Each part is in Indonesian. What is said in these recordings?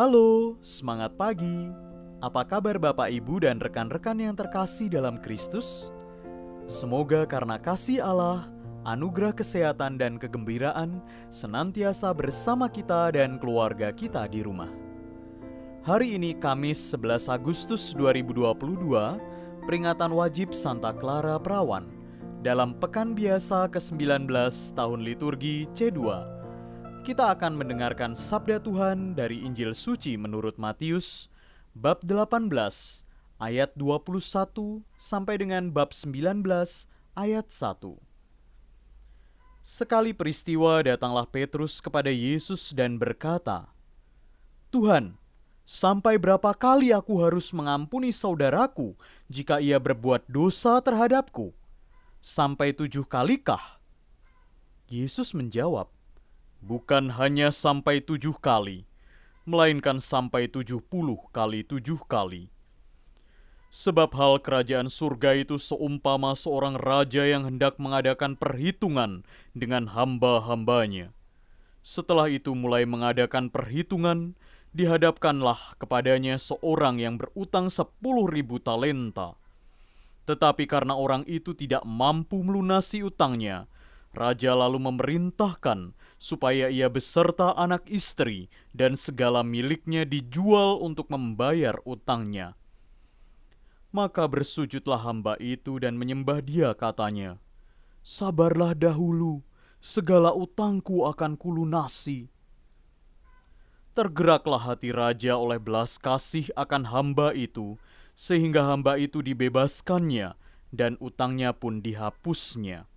Halo, semangat pagi. Apa kabar Bapak Ibu dan rekan-rekan yang terkasih dalam Kristus? Semoga karena kasih Allah, anugerah kesehatan dan kegembiraan senantiasa bersama kita dan keluarga kita di rumah. Hari ini Kamis 11 Agustus 2022, peringatan wajib Santa Clara Perawan dalam Pekan Biasa ke-19 tahun liturgi C2. Kita akan mendengarkan sabda Tuhan dari Injil Suci menurut Matius, bab 18, ayat 21 sampai dengan bab 19, ayat 1. Sekali peristiwa datanglah Petrus kepada Yesus dan berkata, "Tuhan, sampai berapa kali aku harus mengampuni saudaraku jika ia berbuat dosa terhadapku? Sampai 7 kalikah?" Yesus menjawab, "Bukan hanya sampai 7 kali, melainkan sampai 70 kali 7 kali. Sebab hal kerajaan surga itu seumpama seorang raja yang hendak mengadakan perhitungan dengan hamba-hambanya. Setelah itu mulai mengadakan perhitungan, dihadapkanlah kepadanya seorang yang berutang 10.000 talenta. Tetapi karena orang itu tidak mampu melunasi utangnya, Raja lalu memerintahkan supaya ia beserta anak istri dan segala miliknya dijual untuk membayar utangnya. Maka bersujudlah hamba itu dan menyembah dia, katanya, 'Sabarlah dahulu, segala utangku akan kulunasi.' Tergeraklah hati raja oleh belas kasih akan hamba itu, sehingga hamba itu dibebaskannya dan utangnya pun dihapusnya.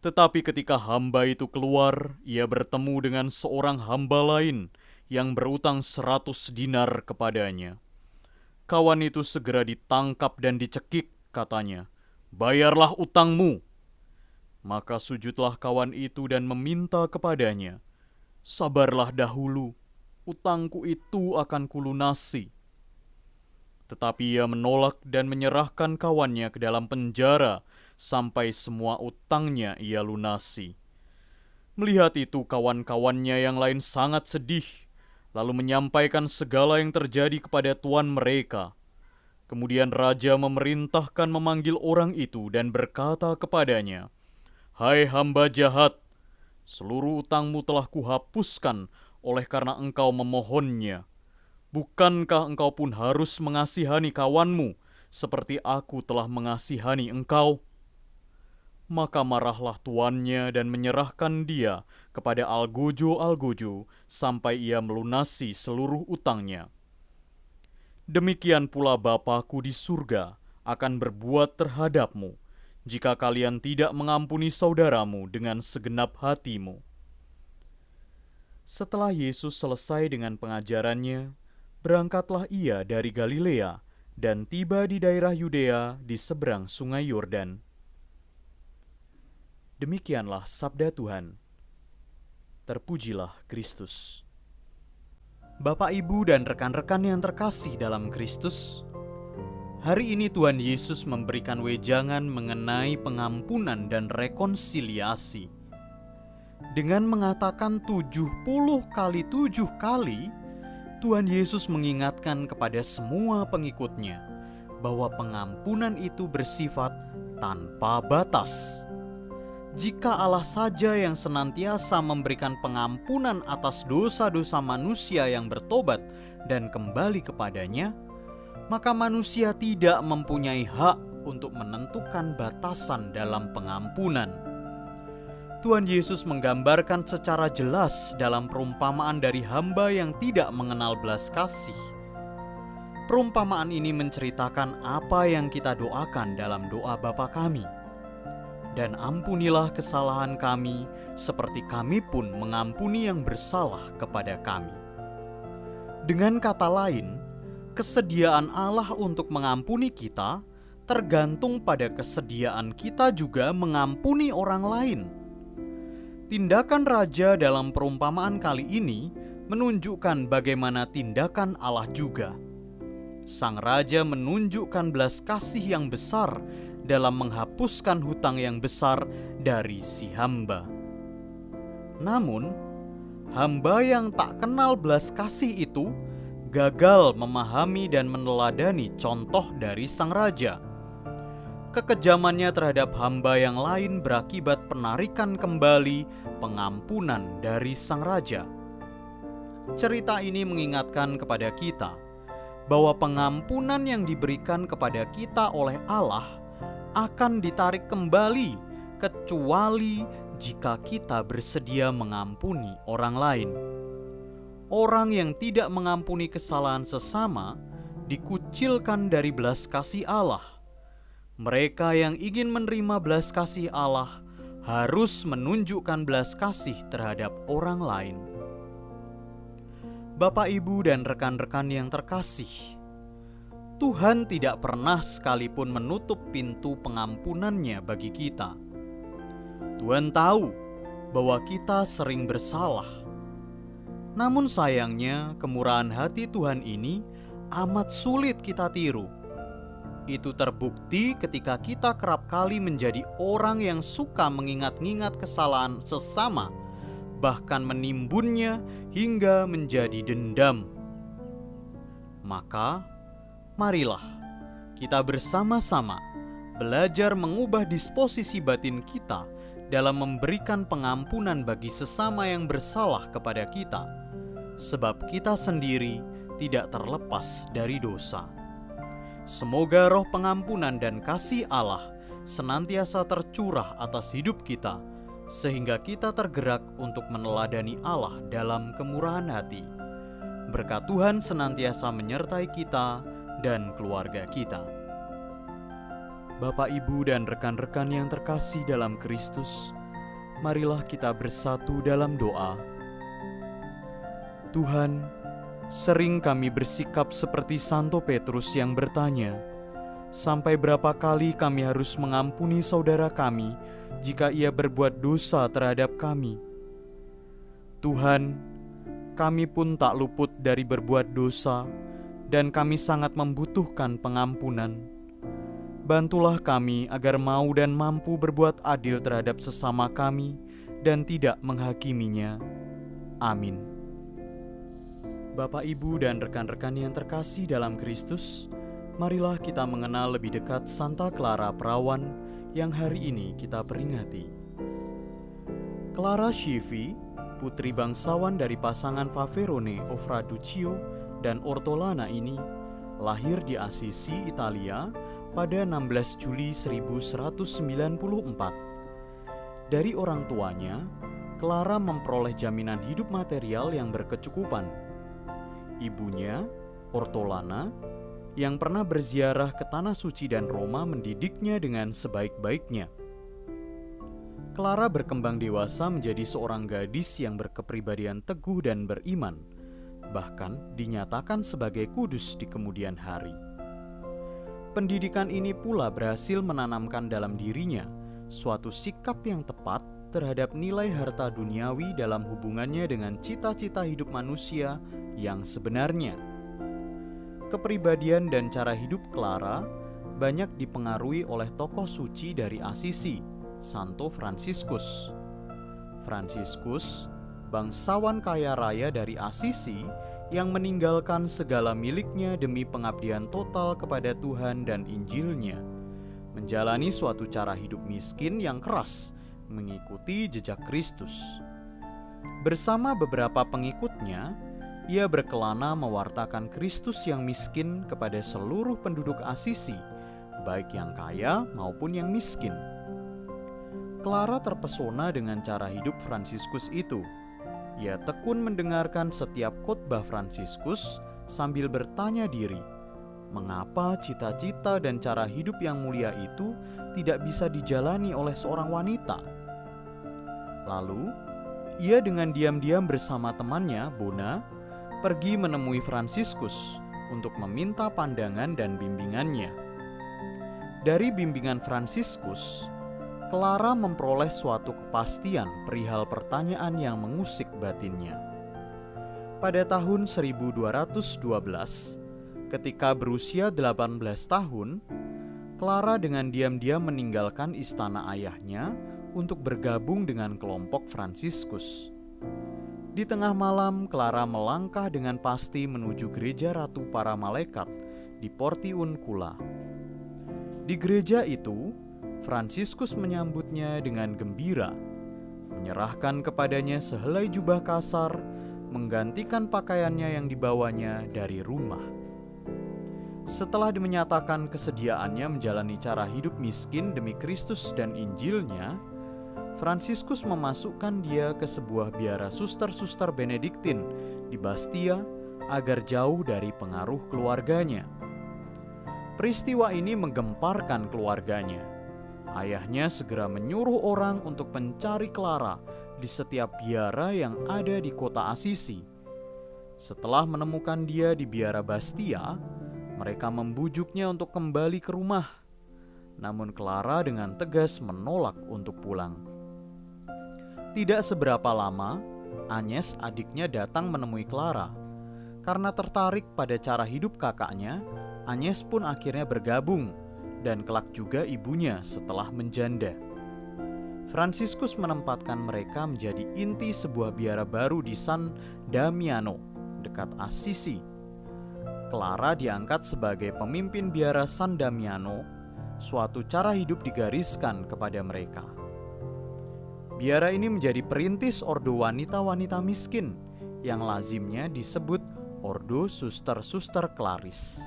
Tetapi ketika hamba itu keluar, ia bertemu dengan seorang hamba lain yang berutang 100 dinar kepadanya. Kawan itu segera ditangkap dan dicekik, katanya, 'Bayarlah utangmu.' Maka sujudlah kawan itu dan meminta kepadanya, 'Sabarlah dahulu, utangku itu akan kulunasi.' Tetapi ia menolak dan menyerahkan kawannya ke dalam penjara sampai semua utangnya ia lunasi. Melihat itu, kawan-kawannya yang lain sangat sedih, lalu menyampaikan segala yang terjadi kepada tuan mereka. Kemudian raja memerintahkan memanggil orang itu dan berkata kepadanya, 'Hai hamba jahat, seluruh utangmu telah kuhapuskan oleh karena engkau memohonnya. Bukankah engkau pun harus mengasihani kawanmu seperti aku telah mengasihani engkau?' Maka marahlah tuannya dan menyerahkan dia kepada algojo-algojo sampai ia melunasi seluruh utangnya. Demikian pula Bapa-Ku di surga akan berbuat terhadapmu, jika kalian tidak mengampuni saudaramu dengan segenap hatimu." Setelah Yesus selesai dengan pengajarannya, berangkatlah ia dari Galilea dan tiba di daerah Yudea di seberang sungai Yordan. Demikianlah sabda Tuhan. Terpujilah Kristus. Bapak, Ibu, dan rekan-rekan yang terkasih dalam Kristus, hari ini Tuhan Yesus memberikan wejangan mengenai pengampunan dan rekonsiliasi. Dengan mengatakan 70 kali 7 kali, Tuhan Yesus mengingatkan kepada semua pengikutnya bahwa pengampunan itu bersifat tanpa batas. Jika Allah saja yang senantiasa memberikan pengampunan atas dosa-dosa manusia yang bertobat dan kembali kepadanya, maka manusia tidak mempunyai hak untuk menentukan batasan dalam pengampunan. Tuhan Yesus menggambarkan secara jelas dalam perumpamaan dari hamba yang tidak mengenal belas kasih. Perumpamaan ini menceritakan apa yang kita doakan dalam doa Bapa kami. Dan ampunilah kesalahan kami, seperti kami pun mengampuni yang bersalah kepada kami. Dengan kata lain, kesediaan Allah untuk mengampuni kita tergantung pada kesediaan kita juga mengampuni orang lain. Tindakan raja dalam perumpamaan kali ini menunjukkan bagaimana tindakan Allah juga. Sang raja menunjukkan belas kasih yang besar dalam menghapuskan hutang yang besar dari si hamba. Namun, hamba yang tak kenal belas kasih itu gagal memahami dan meneladani contoh dari sang raja. Kekejamannya terhadap hamba yang lain berakibat penarikan kembali pengampunan dari sang raja. Cerita ini mengingatkan kepada kita bahwa pengampunan yang diberikan kepada kita oleh Allah akan ditarik kembali kecuali jika kita bersedia mengampuni orang lain. Orang yang tidak mengampuni kesalahan sesama dikucilkan dari belas kasih Allah. Mereka yang ingin menerima belas kasih Allah harus menunjukkan belas kasih terhadap orang lain. Bapak, Ibu, dan rekan-rekan yang terkasih, Tuhan tidak pernah sekalipun menutup pintu pengampunannya bagi kita. Tuhan tahu bahwa kita sering bersalah. Namun sayangnya, kemurahan hati Tuhan ini amat sulit kita tiru. Itu terbukti ketika kita kerap kali menjadi orang yang suka mengingat-ingat kesalahan sesama, bahkan menimbunnya hingga menjadi dendam. Maka, marilah kita bersama-sama belajar mengubah disposisi batin kita dalam memberikan pengampunan bagi sesama yang bersalah kepada kita, sebab kita sendiri tidak terlepas dari dosa. Semoga roh pengampunan dan kasih Allah senantiasa tercurah atas hidup kita, sehingga kita tergerak untuk meneladani Allah dalam kemurahan hati. Berkat Tuhan senantiasa menyertai kita dan keluarga kita. Bapak, Ibu, dan rekan-rekan yang terkasih dalam Kristus, marilah kita bersatu dalam doa. Tuhan, sering kami bersikap seperti Santo Petrus yang bertanya, sampai berapa kali kami harus mengampuni saudara kami jika ia berbuat dosa terhadap kami? Tuhan, kami pun tak luput dari berbuat dosa, dan kami sangat membutuhkan pengampunan. Bantulah kami agar mau dan mampu berbuat adil terhadap sesama kami dan tidak menghakiminya. Amin. Bapak, Ibu, dan rekan-rekan yang terkasih dalam Kristus, marilah kita mengenal lebih dekat Santa Clara Perawan yang hari ini kita peringati. Clara Schivi, putri bangsawan dari pasangan Faverone Ofraduccio dan Ortolana ini, lahir di Assisi, Italia pada 16 Juli 1194. Dari orang tuanya, Clara memperoleh jaminan hidup material yang berkecukupan. Ibunya, Ortolana, yang pernah berziarah ke Tanah Suci dan Roma, mendidiknya dengan sebaik-baiknya. Clara berkembang dewasa menjadi seorang gadis yang berkepribadian teguh dan beriman, bahkan dinyatakan sebagai kudus di kemudian hari. Pendidikan ini pula berhasil menanamkan dalam dirinya suatu sikap yang tepat terhadap nilai harta duniawi dalam hubungannya dengan cita-cita hidup manusia yang sebenarnya. Kepribadian dan cara hidup Clara banyak dipengaruhi oleh tokoh suci dari Assisi, Santo Fransiskus. Fransiskus, bangsawan kaya raya dari Assisi yang meninggalkan segala miliknya demi pengabdian total kepada Tuhan dan Injilnya, menjalani suatu cara hidup miskin yang keras mengikuti jejak Kristus. Bersama beberapa pengikutnya, ia berkelana mewartakan Kristus yang miskin kepada seluruh penduduk Assisi, baik yang kaya maupun yang miskin. Clara terpesona dengan cara hidup Fransiskus itu. Ia tekun mendengarkan setiap khotbah Fransiskus sambil bertanya diri, mengapa cita-cita dan cara hidup yang mulia itu tidak bisa dijalani oleh seorang wanita? Lalu, ia dengan diam-diam bersama temannya, Bona, pergi menemui Fransiskus untuk meminta pandangan dan bimbingannya. Dari bimbingan Fransiskus, Clara memperoleh suatu kepastian perihal pertanyaan yang mengusik batinnya. Pada tahun 1212, ketika berusia 18 tahun, Clara dengan diam-diam meninggalkan istana ayahnya untuk bergabung dengan kelompok Fransiskus. Di tengah malam, Clara melangkah dengan pasti menuju gereja Ratu Para Malaikat di Porti Uncula. Di gereja itu, Fransiskus menyambutnya dengan gembira, menyerahkan kepadanya sehelai jubah kasar, menggantikan pakaiannya yang dibawanya dari rumah. Setelah menyatakan kesediaannya menjalani cara hidup miskin demi Kristus dan Injilnya, Fransiskus memasukkan dia ke sebuah biara suster-suster Benediktin di Bastia agar jauh dari pengaruh keluarganya. Peristiwa ini menggemparkan keluarganya. Ayahnya segera menyuruh orang untuk mencari Clara di setiap biara yang ada di kota Assisi. Setelah menemukan dia di biara Bastia, mereka membujuknya untuk kembali ke rumah. Namun Clara dengan tegas menolak untuk pulang. Tidak seberapa lama, Agnes adiknya datang menemui Clara. Karena tertarik pada cara hidup kakaknya, Agnes pun akhirnya bergabung, dan kelak juga ibunya setelah menjanda. Fransiskus menempatkan mereka menjadi inti sebuah biara baru di San Damiano, dekat Assisi. Clara diangkat sebagai pemimpin biara San Damiano, suatu cara hidup digariskan kepada mereka. Biara ini menjadi perintis ordo wanita-wanita miskin, yang lazimnya disebut Ordo Suster-Suster Claris.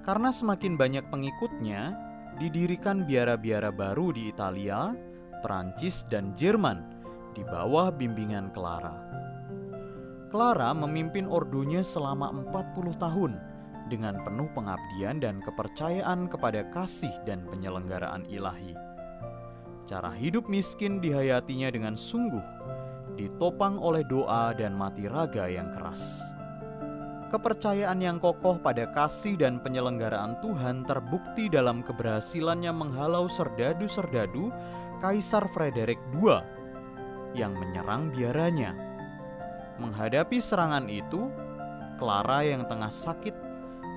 Karena semakin banyak pengikutnya, didirikan biara-biara baru di Italia, Perancis, dan Jerman di bawah bimbingan Clara. Clara memimpin ordonya selama 40 tahun dengan penuh pengabdian dan kepercayaan kepada kasih dan penyelenggaraan ilahi. Cara hidup miskin dihayatinya dengan sungguh, ditopang oleh doa dan mati raga yang keras. Kepercayaan yang kokoh pada kasih dan penyelenggaraan Tuhan terbukti dalam keberhasilannya menghalau serdadu-serdadu Kaisar Frederick II yang menyerang biaranya. Menghadapi serangan itu, Clara yang tengah sakit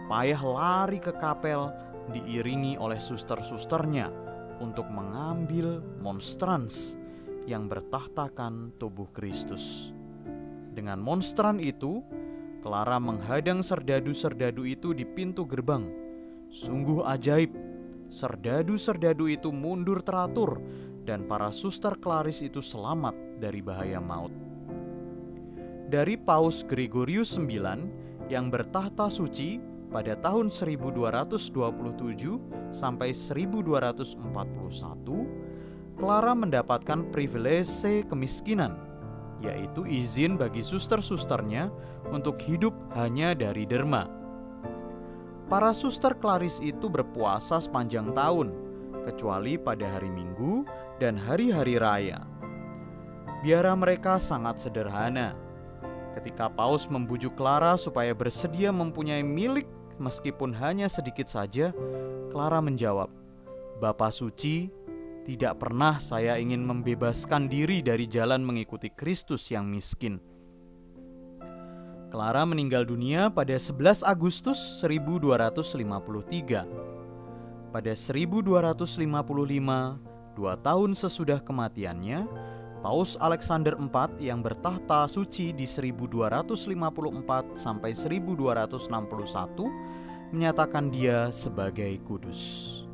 payah lari ke kapel diiringi oleh suster-susternya untuk mengambil monstrans yang bertahtakan tubuh Kristus. Dengan monstran itu, Clara menghadang serdadu-serdadu itu di pintu gerbang. Sungguh ajaib, serdadu-serdadu itu mundur teratur dan para suster Claris itu selamat dari bahaya maut. Dari Paus Gregorius IX yang bertahta suci pada tahun 1227 sampai 1241, Clara mendapatkan privilege kemiskinan, yaitu izin bagi suster-susternya untuk hidup hanya dari derma. Para suster Claris itu berpuasa sepanjang tahun, kecuali pada hari Minggu dan hari-hari raya. Biara mereka sangat sederhana. Ketika Paus membujuk Clara supaya bersedia mempunyai milik meskipun hanya sedikit saja, Clara menjawab, "Bapa Suci, tidak pernah saya ingin membebaskan diri dari jalan mengikuti Kristus yang miskin." Clara meninggal dunia pada 11 Agustus 1253. Pada 1255, 2 tahun sesudah kematiannya, Paus Alexander IV yang bertahta suci di 1254 sampai 1261 menyatakan dia sebagai kudus.